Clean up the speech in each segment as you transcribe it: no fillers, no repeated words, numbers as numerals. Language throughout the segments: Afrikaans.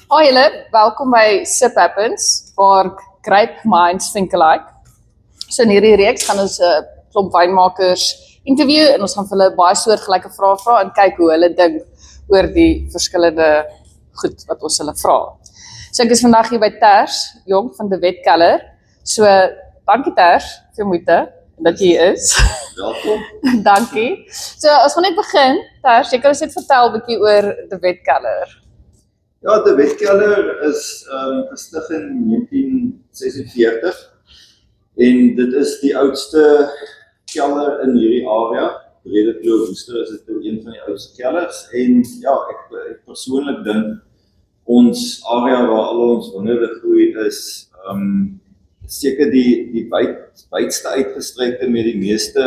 Hi julle, welkom by Sip Happens, waar Grape Minds Think Alike. So in hierdie reeks gaan ons 'n klomp wynmakers interview en ons gaan vir hulle baie soortgelyke vrae vra en kyk hoe hulle dink oor die verskillende goed wat ons hulle vra. So ek is vandag hier by Ters Jong van De Wet Keller. So dankie Ters vir jou moeite dat jy hier is. Welkom. Dankie. So ons gaan net begin. Ters, jy kan ons net vertel 'n bietjie oor De Wet Keller. Ja, De Wet Keller is gestig in 1946 en dit is die oudste kelder in hierdie area. Bredekloof Woester is dit een van die oudste kellers en ja, ek persoonlik dink ons area waar al ons wingerde groei is seker die wydste uitgestrekte met die meeste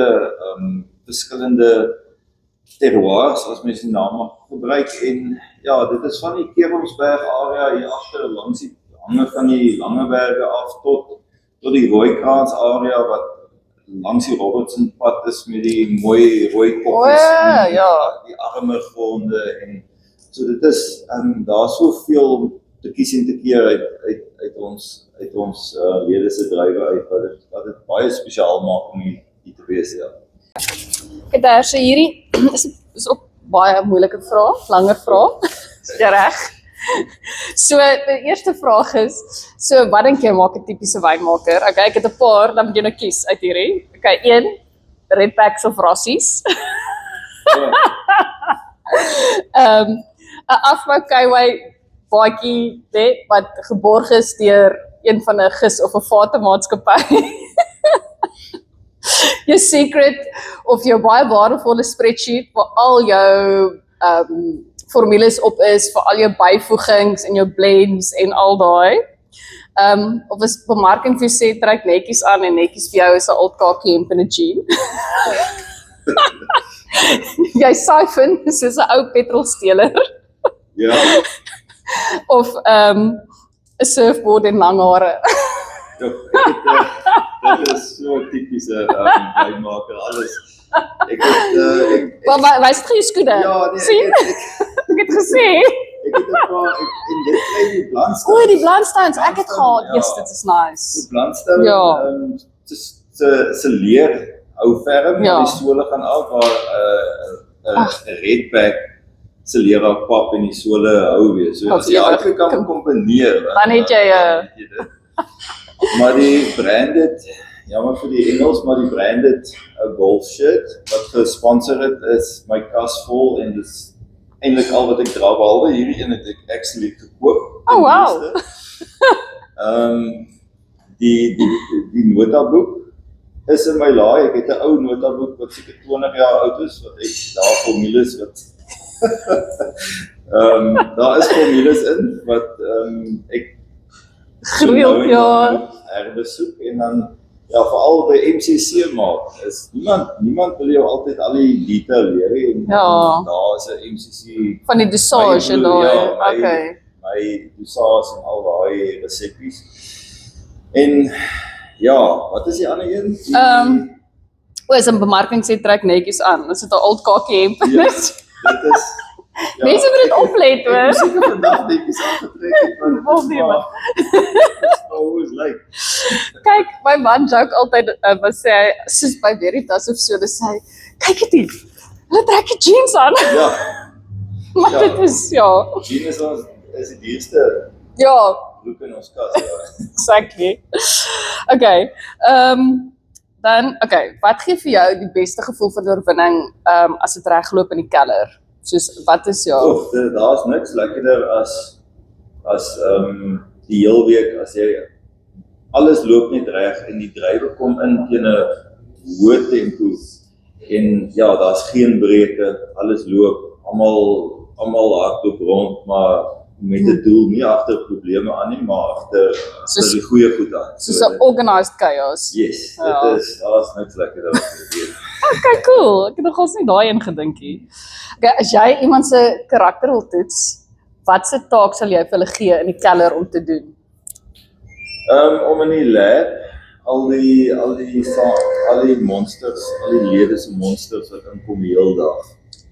verskillende terroirs, as mens die naam mag gebruik, en ja, dit is van die Kerelsberg area hier agter langs die hange van die Langeberge af tot die Rooikraans area wat langs die Robertson pad is met die mooi rooi koppies en die arme gronde en so dit is daar soveel om te kies en te keer uit ons lede se drywe uit wat dit baie spesiaal maak om hier te wees, ja. Kyk daar, so hierdie is ook baie moeilike vraag, langer vraag. Is jy reg? So, die eerste vraag is, so wat dink jy maak 'n tipiese wynmaker? Okay, ek het 'n paar, dan moet jy nou kies uit hierdie. Okay, 1, redbacks of rossies. 'n Afbou Kaiway baadjie wat geborg is deur een van 'n gis of 'n vatemaatskappy. Jou secret of jou baie waardevolle spreadsheet waar al jou formules op is vir al jou byvoegings en jou blends en al daai. Of is bemarking vir jou sê trek netjies aan en netjies vir jou is 'n old khaki hemp en 'n jean. Jy syfon soos 'n ou petrolsteeler. Ja. Of 'n surfboard en lang hare. Dit is so typiese wynmaker, alles. Maar wys dit jou skoene? Ja, nee, sien? Ek het gesê. Ek het 'n paar en dit kry die Blundstones. O, die Blundstones, ek het gehad. Ja. Yes, dit is nice. Die Blundstone, Ja. se leer hou ferm, Ja. die sole gaan af waar 'n redback se leer op pap en die sole hou weer. So as jy albei kan kombineer, Dan het jy maar die branded, jammer vir die Engels, maar die branded golf shirt wat gesponsor het is my kas vol en dis eintlik al wat ek dra, behalwe hierdie een het ek actually gekoop. Oh wow. Die notaboek is in my laai. Ek het 'n ou notaboek wat seker 20 jaar oud is wat ek daar formules wat daar is formules in wat ek Gereeld, ja. herbesoek en dan ja, veral by MCC maak is niemand wil jou altyd al die detail leer en Ja. daar is 'n MCC Van die dosage en daai. Okay. my dosage en al daai resepsies. En ja, wat is die ander een? Is 'n bemarking sê trek netjies aan. Is dit 'n old khaki hemp? Ja, dit is ja, Mense moet dit oplet hoor. Ek seker vandag netjies aangetrek het Wil nie, man. hoe is lyk. Kyk, my man joke altyd wat sê hy soos by Veritas of so, dis hy, kyk dit hier. Hulle trek die jeans aan. Ja, Maar Ja. dit is ja. jean is die duurste Ja, broek in ons kas. Ja. exactly. Okay. Dan wat gee vir jou die beste gevoel van oorwinning as dit regloop in die keller? Soos wat is jou Daar's niks lekkerder as die heel week as jy alles loop net reg en die drywe kom in teen 'n hoë tempo en ja, daar's geen breuke, alles loop, almal hardloop rond, maar met 'n doel, nie agter probleme aan nie, maar agter die goeie goed aan. soos 'n organized chaos? Yes, Ja. daar's niks lekkerder as dit. Okay, cool. Ek het nogals nie daai een gedink nie. Okay, as jy iemand se karakter wil toets, watse taak sal jy vir hulle gee in die keller om te doen? Om in die lab al die monsters, al die lede se monsters wat inkom heel dag.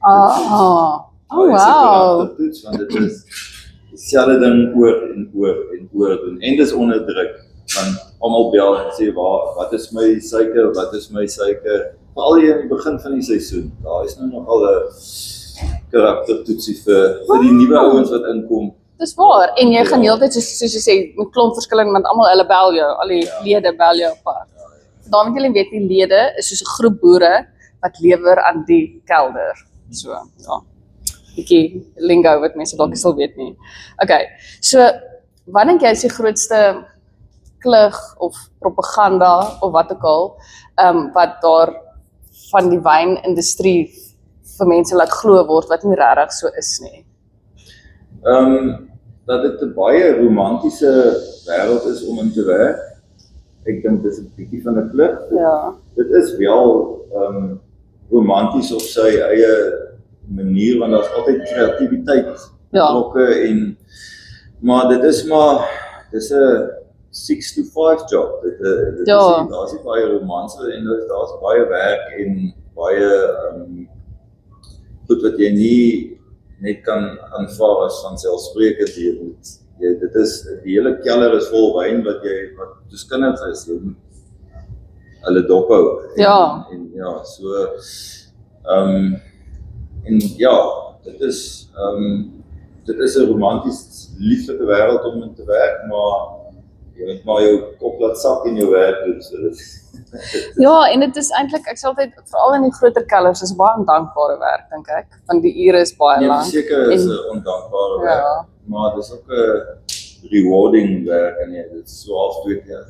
Oh wow. Toets, want dit is dieselfde ding oor en oor en oor doen. En dis onder druk. Want almal bel en sê, wat is my suiker? Veral hier in die begin van die seisoen. Daar is nou nogal 'n karaktertoetsie vir die nuwe ouens wat inkom. Dis waar, en jy gaan heeltyd soos jy sê, met klomp verskillende, want almal hulle bel jou, al die lede bel jou apart. Daarom julle weet, die lede is soos 'n groep boere wat lewer aan die kelder. So, ja. Bietjie lingo wat mense dalk nie sal weet nie. Okay, so wat dink jy is die grootste klug of propaganda of wat ook al, wat daar van die wynindustrie vir mense laat glo word wat nie regtig so is nie? Dat dit 'n baie romantiese wêreld is om in te werk. Ek dink dis 'n bietjie van 'n klug. Ja. Dit is wel romanties op sy eie manier, want daar's altyd kreatiwiteit betrokke maar dit is 'n 6 to 5 job. Daar's nie baie romanse en daar's baie werk en baie goed wat jy nie net kan aanvaar as vanselfsprekend hier moet. Die hele kelder is vol wyn wat soos kinders is, jy moet hulle dop hou. Dit is 'n romanties lieflike wêreld om in te werk, maar jy moet maar jou kop laat sak in jou werk doen. So Ja, en dit is eintlik, ek sê altyd, veral in die groter kellers, is baie ondankbare werk, dink ek. Want die ure is baie lank. Seker is 'n ondankbare werk, maar dis ook 'n rewarding werk en dit is so half 2 keer.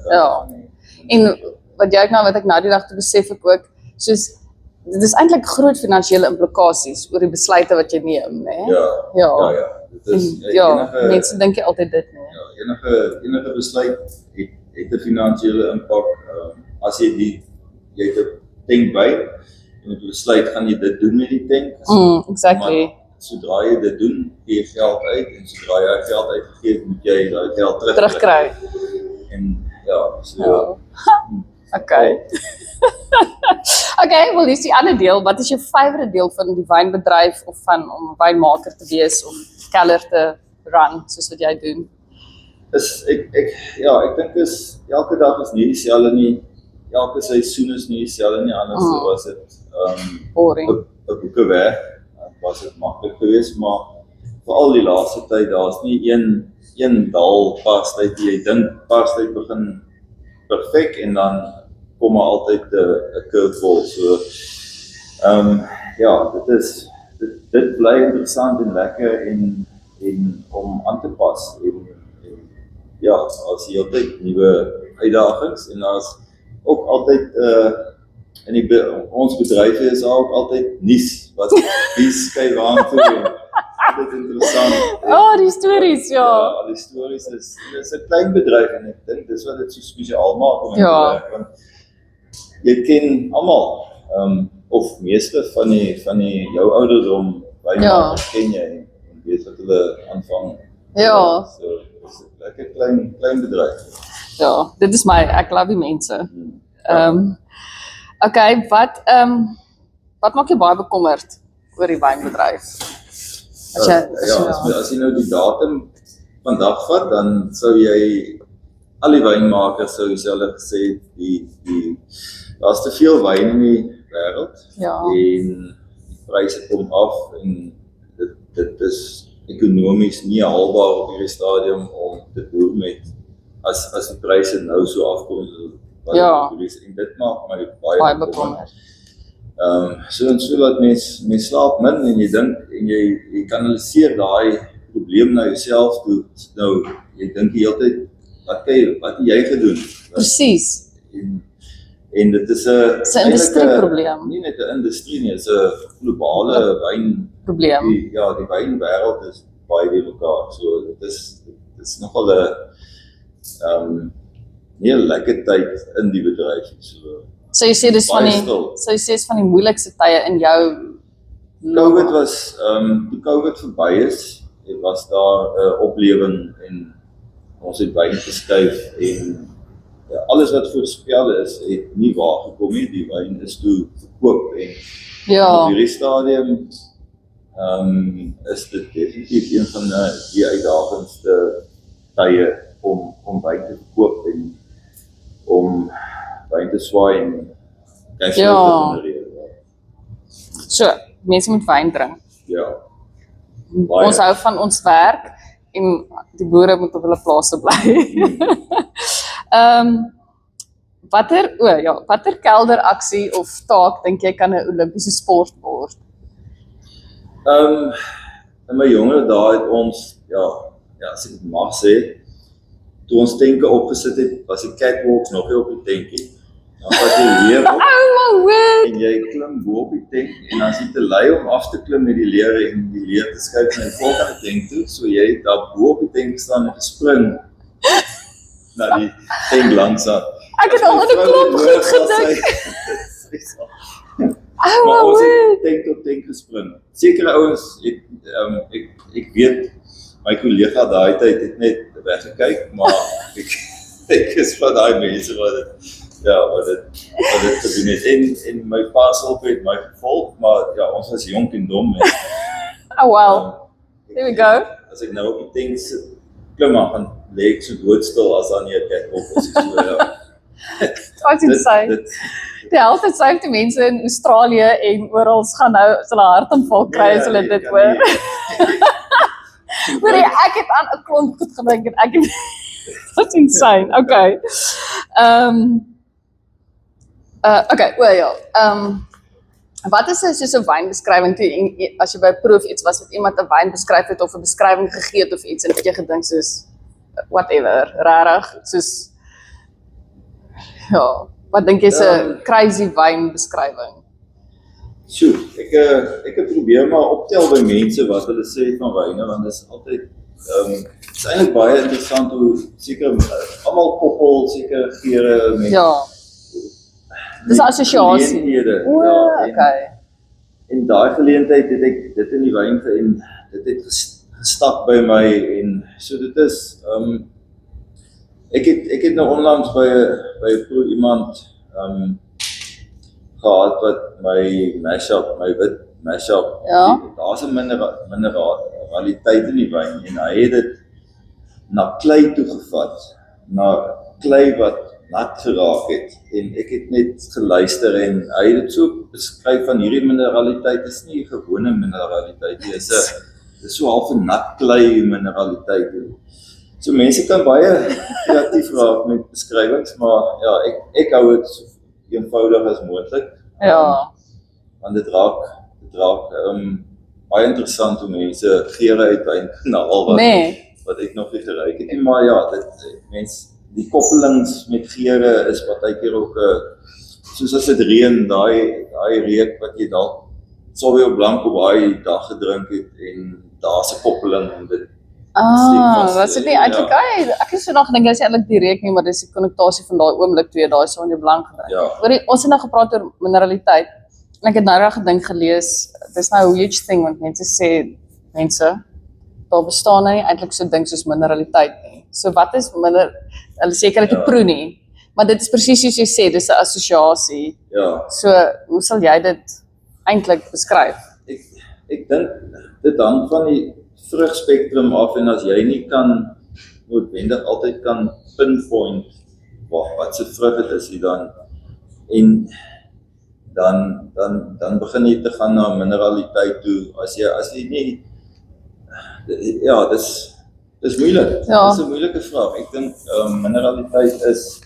En wat ek nou die dag te besef ek ook, soos dit is eintlik groot finansiële implikasies oor die besluite wat jy neem, né? Ja. Dit is mense dink jy altyd dit, né? Ja, enige besluit het 'n finansiële impak. As jy het 'n tank wyn, jy moet besluit, gaan jy dit doen met die tank? Exactly. Maar sodra jy dit doen, gee jy geld uit en sodra jy geld uitgegee het, moet jy daai geld terugkry. En Okay. Okay, wel dis die ander deel. Wat is jou favourite deel van die wynbedryf of van om 'n wynmaker te wees, om keller te run soos wat jy doen? Ek dink elke dag is nie dieselfde nie. Elke seisoen is nie dieselfde nie, anders was dit boring. 'n boekewerk. Was dit maklik geweest, maar veral die laaste tyd, daar's nie een dal parstyd jy dink parstyd begin perfek en dan kom maar altyd 'n curveball. So dit bly interessant en lekker en om aan te pas as jy altyd nuwe uitdagings en daar's ook altyd ons bedryf is ook altyd nuus wat wie skei waartoe en dit is interessant. Die stories, Ja, die stories is 'n klein bedryf en ek dink dis wat dit so spesiaal maak om te werk, want jy ken almal of meeste van die jou ouderdom wynmakers ken jy en weet wat hulle aanvang. So dis 'n lekker klein bedryf. Ja, dit is ek love die mense. Okay, wat maak jou baie bekommerd oor die wynbedryf? As jy nou die datum vandag vat, dan sou jy al die wynmakers sou dieselfde gesê daar's te veel wyn in die wêreld en die pryse kom af en dit is ekonomies nie haalbaar op hierdie stadium om te boer met as die pryse nou so afkom. En dit maak my baie bekommerd. So laat mens slaap min en jy dink en jy kanaliseer daai probleem na jouself toe. Nou jy dink die hele tyd wat het jy gedoen? Presies. En dit is 'n industrieprobleem. Nie net 'n industrie nie, dit is 'n globale wynprobleem. Die wynwêreld is baie die mekaar. So dit is nogal 'n nie 'n lekker tyd in die bedryf. So jy sê dis van die moeilikste tye in jou COVID was toe COVID verby is, was daar 'n oplewing en ons het wyn geskuif en alles wat voorspel is, het nie waar gekom nie. Die wyn is toe verkoop en op hierdie stadium is dit definitief een van die uitdagendste tye om wyn te verkoop en om wyn te swaai en cashflow te genereer. So, mense moet wyn drink. Ja. Ons hou van ons werk en die boere moet op hulle plase bly. Watter kelderaksie of taak dink jy kan 'n Olimpiese sport word? In my jonger dae het ons, as ek dit mag sê, toe ons tenke opgesit het, was die catwalks nog nie op die tenkie. Dan vat jy leer op en jy klim bo op die tent en dan is jy te lui om af te klim met die leer en die leer te skuif na die volgende tent toe, so jy het daar bo op die tent staan en gespring na die tent langsaan. Ek het al in 'n klomp goed gedink. Maar ons het tent tot tent gespring. Sekere ouens het, ek weet, my kollega daai tyd het net weggekyk, maar ek is van daai mense wat dit gedoen het. En my pa self het my gevolg, maar ja, ons was jonk en dom. Oh well, there we go. As ek nou op die tent sit, klim maar, gaan lê ek so doodstil as dan nie 'n catwalk is so. Wat jy sê. Die helfte van die mense in Australië en oral gaan nou as hulle hartaanval kry as hulle dit hoor. Maar ek het aan 'n klomp goed gedink en ek het that's insane. Okay. Wat is soos 'n wynbeskrywing toe as jy by 'n proef iets was wat iemand 'n wyn beskryf het of 'n beskrywing gegee het of iets en het jy gedink soos whatever, rarig, soos wat dink jy is 'n crazy wynbeskrywing? Sjoe, ek het probeer maar optel by mense wat hulle sê van wyne, want dit is altyd dit is eintlik baie interessant hoe seker almal koppel sekere geure met dis 'n assosiasie. En daai geleentheid het ek dit in die wyn en dit het gestap by my en so dit is ek het nou onlangs by 'n iemand gehad wat my wit mashup, daar's 'n mineraliteit in die wyn en hy het dit na klei toegevat, na klei wat nat geraak het en ek het net geluister en hy het dit so beskryf van hierdie mineraliteit is nie 'n gewone mineraliteit nie, dit is so half 'n nat klei mineraliteit. So mense kan baie kreatief raak met beskrywings, maar ja, ek hou dit so eenvoudig as moontlik. Want dit raak baie interessant hoe mense geure uit wyn kan haal wat ek nog nie geruik het nie, maar ja, die koppelings met geure is partykeer ook soos as dit reën, daai reuk wat jy dalk Sauvignon Blanc op baie dag gedrink het en daar's 'n koppeling en dit was dit nie eintlik ek het so nog gedink dis eintlik die reuk nie, maar dis die konnektasie van daai oomblik toe jy daai Sauvignon Blanc gedrink. Ons het nou gepraat oor mineraliteit en ek het nou reg gedink gelees, dis nou 'n huge thing want mense daar bestaan nie eintlik so ding soos mineraliteit nie. So wat is hulle seker dit proe nie, maar dit is presies soos jy sê, dis 'n assosiasie. So hoe sal jy dit eintlik beskryf? Ek dink dit hang van die vrugspektrum af en as jy nie kan noodwendig altyd kan pinpoint wat se vrug dit is nie dan begin jy te gaan na mineraliteit toe as jy nie dis moeilik. Dis 'n moeilike vraag. Ek dink mineraliteit is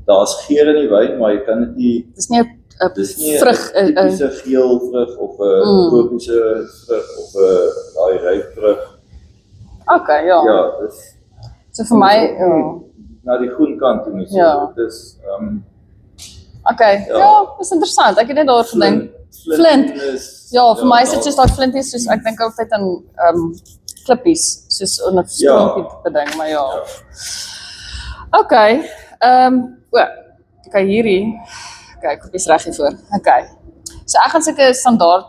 daar's geur in die wyn, maar jy kan dit nie dis nie 'n vrug, 'n tipiese geel vrug of 'n tropiese vrug of 'n daai ryp vrug. Okay, dis so vir my na die groen kant toe moet so. Dit is dis interessant. Ek het net daar gedink. Flint. Vir my is dit soos daai flint is soos ek dink altyd aan klippies, soos 'n strompie tipe ding, maar Okay. Hierdie. Ek kopies reg hier voor. So ek gaan sulke standaard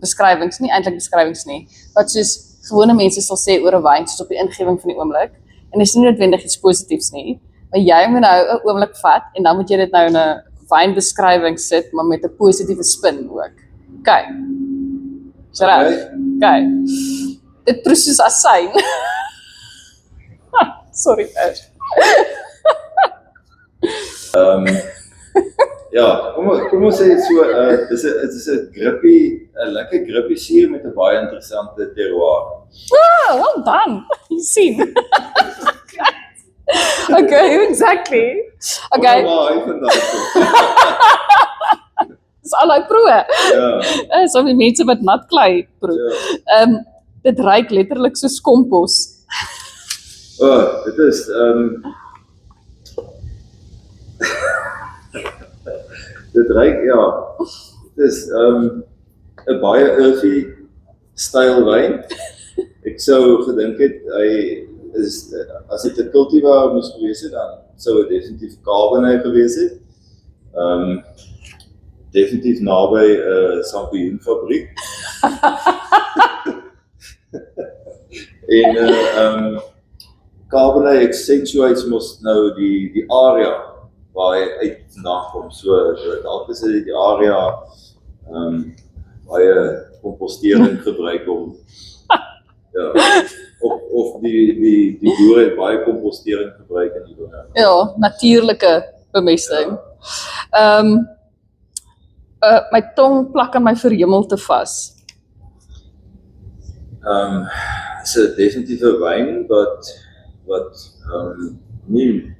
beskrywings, nie eintlik beskrywings nie, wat soos gewone mense sal sê oor 'n wyn soos op die ingewing van die oomblik. En dit is nie noodwendig iets positiefs nie, maar jy moet nou 'n oomblik vat en dan moet jy dit nou in 'n wynbeskrywing sit, maar met 'n positiewe spin ook. Is reg? Okay. Dit proe soos asyn. Sorry, Ash. Ja, kom ons sê dit so, dit is 'n grippy, 'n lekker grippy suur met 'n baie interessante terroir. Ah, well done. You sien. Okay, exactly. Okay. Maar hy vandag. Dis al die proe. Ja. So die mense wat nat klei proe. Ja. Dit ruik letterlik soos kompos. Dit is dit ruik, ja. Dit is 'n baie earthy styl wyn. Ek sou gedink het hy is as dit 'n cultivar moes gewees het, dan sou dit definitief Cabernet gewees het. Definitief naby 'n champignon-fabriek. En Cabernet accentuates mos nou die area waar hy uit vandaan kom. So dalk is dit die area baie kompostering gebruik om ja, of die boere het baie kompostering gebruik in die boere. Ja, natuurlike bemesting. My tong plak aan my verhemelte vas. Is 'n definitiewe wyn wat nie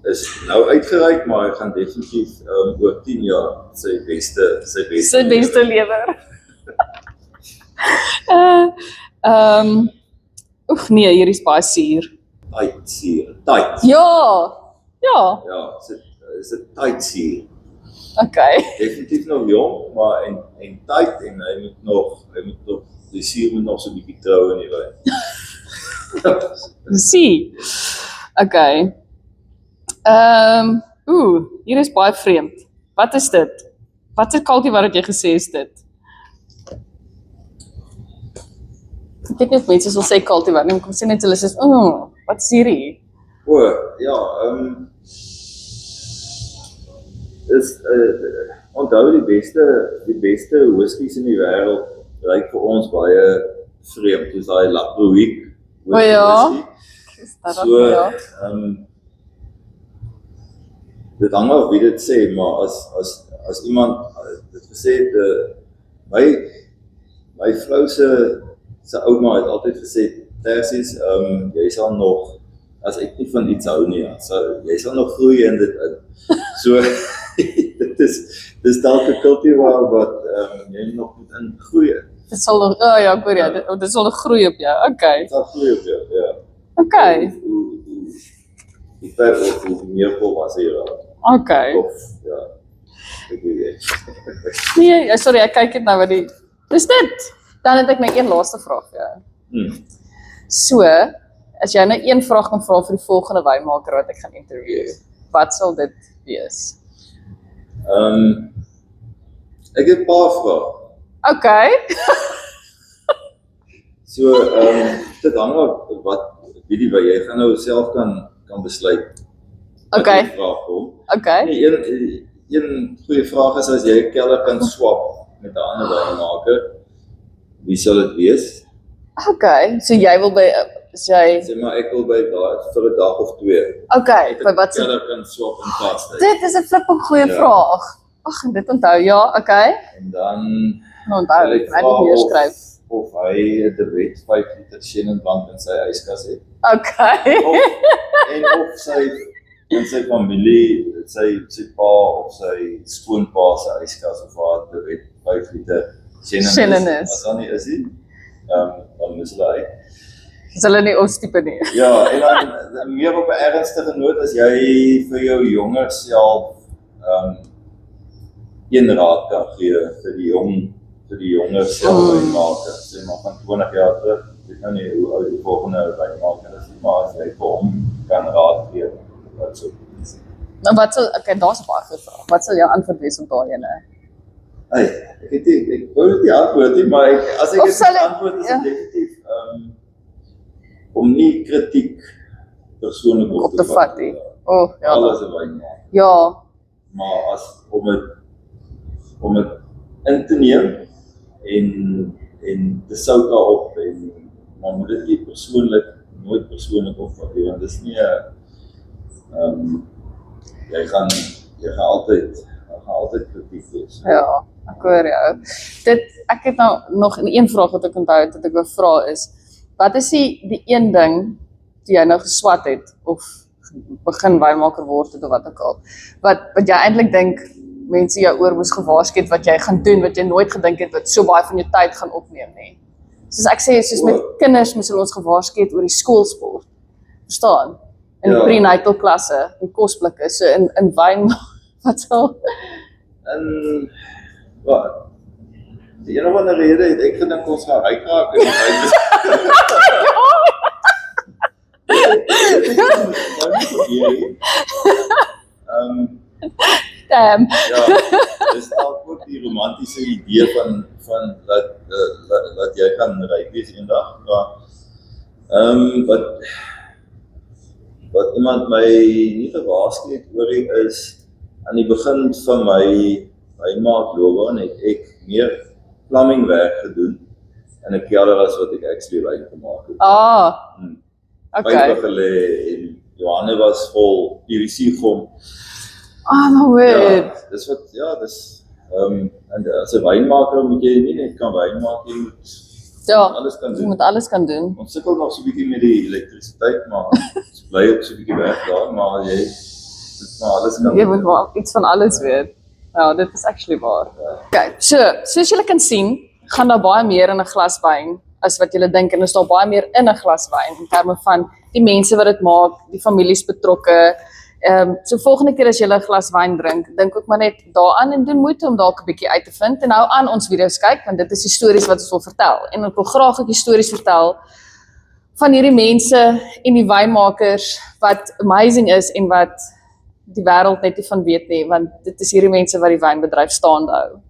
is nou uitgereik, maar hy gaan definitief oor 10 jaar sy beste lewer. Oef nee, hier is baie suur. Tight. Ja. Ja, is 'n tight suur. Okay. Definitief nog jong, maar en tight en hy moet nog die suur moet nog so 'n bietjie trou in die wyn. See. Okay. Hier is baie vreemd. Wat is dit? Wat is cultivar wat jy gesê is dit? Ek weet nie of mense sal sê cultivar nie, kom sê net hulle sê, wat is hierdie? Ja, is onthou die beste whiskies in die wêreld lyk vir ons baie vreemd, soos daai Lacroix whisky. So, dit hang af wie dit sê, maar as iemand dit gesê het, my vrou se ouma het altyd gesê, Tersies, jy sal nog, as ek nie van iets hou nie, jy sal nog groei in dit in. So, dis dalk 'n cultivar wat jy nog moet ingroei. Dit sal nog, ja, ek hoor ja, dit sal nog groei op jou, okay. Dit sal groei op jou, ja. Okay. Die verf of hoe meer volwasse jy raak. Okay. Of, ja, ek weet Nee, sorry, ek kyk net nou wat die, dis dit. Dan het ek net een laaste vraag vir jou. So, as jy nou een vraag kan vra vir die volgende wynmaker wat ek gaan interview, wat sal dit wees? Ek het 'n paar vrae. Okay. So, dit hang af wie jy gaan nou self kan besluit. Okay. Wat die vraag kom. Okay. Nee, een goeie vraag is as jy 'n kelder kan swap met 'n ander wynmaker, wie sal dit wees? Okay, so jy wil by, Sê maar ek wil by daai vir 'n dag of 2. Okay, by wat se? Kelder kan swap in vastheid. Dit is 'n flipping goeie Ja. vraag. Ag, dit onthou, ja, okay. En dan Onthou, wil ek ek vra moet neerskryf. of hy 'n Debet 5 liter Chenin Blanc in sy yskas het. Okay. Of sy in sy familie, sy pa of sy skoonpa se yskas of waar Debet 5 liter Chenin is. As dan nie is nie, dan mis hulle uit. Is hulle nie ons tipe nie? Ja, en dan meer op 'n ernstige noot as jy vir jou jonger self een raad kan gee vir die jonger self wynmaker. Sê maar van 20 jaar terug, ek weet nou nie hoe oud die volgende wynmaker is nie, maar as jy vir hom kan raad gee, wat sou dit sê? Nou wat sal, okay, daar's 'n baie goeie vraag. Wat sal jou antwoord wees op daai ene? Ek wou dit nie antwoord nie, maar as ek dit antwoord is, definitief om nie kritiek persoonlik op te vat nie. Ja. Alles 'n wynmaker. Ja. Maar as om dit in te neem en te souka op en maar moet dit nie nooit persoonlik opvat nie, want dis nie 'n jy gaan altyd kritiek wees. Ja, ek hoor jou. Ek het nou nog een vraag wat ek onthou het, wat ek wil vra is, wat is die een ding die jy nou geswat het, of begin wynmaker word het, of wat ook al, wat jy eintlik dink, mense jou oor moes gewaarsku het, wat jy gaan doen, wat jy nooit gedink het, wat so baie van jou tyd gaan opneem, nie? Soos ek sê, soos met kinders moes hulle ons gewaarsku het oor die skoolsport, verstaan? In die prenatal klasse, die kosblikke, so in wyn, wat sal? En, wat? Die een of ander rede het ek gedink ons gaan ryk raak in die wyn. Damn. Ja, dis ook die romantiese idee van dat jy kan ryk wees eendag, maar wat iemand my nie gewaarsku het oor is, aan die begin van my wynmaakloopbaan het ek meer plumbing werk gedoen in 'n kelder as wat ek actually wyn gemaak het. Okay. Pype gelê en Johanne was vol PVC gom. No way. Ja, dis en as 'n wynmaker moet jy nie net kan wyn maak, jy moet alles kan jy doen. moet alles kan doen. Ons sukkel nog so 'n bietjie met die elektrisiteit, maar ons bly op so 'n bietjie werk daar, maar jy moet maar alles kan Jy doen. moet maar iets van alles weet. Ja, dit is actually waar. Okay, so, soos julle kan sien, gaan daar baie meer in 'n glas wyn as wat julle dink, en is daar baie meer in 'n glas wyn, in terme van die mense wat dit maak, die families betrokke. So volgende keer as jy 'n glas wyn drink, dink ook maar net daaraan en doen moeite om dalk 'n bietjie uit te vind en hou aan ons video's kyk, want dit is die stories wat ons wil vertel. En ek wil graag ook die stories vertel van hierdie mense en die wynmakers wat amazing is en wat die wêreld net nie van weet nie, want dit is hierdie mense wat die wynbedryf staande hou.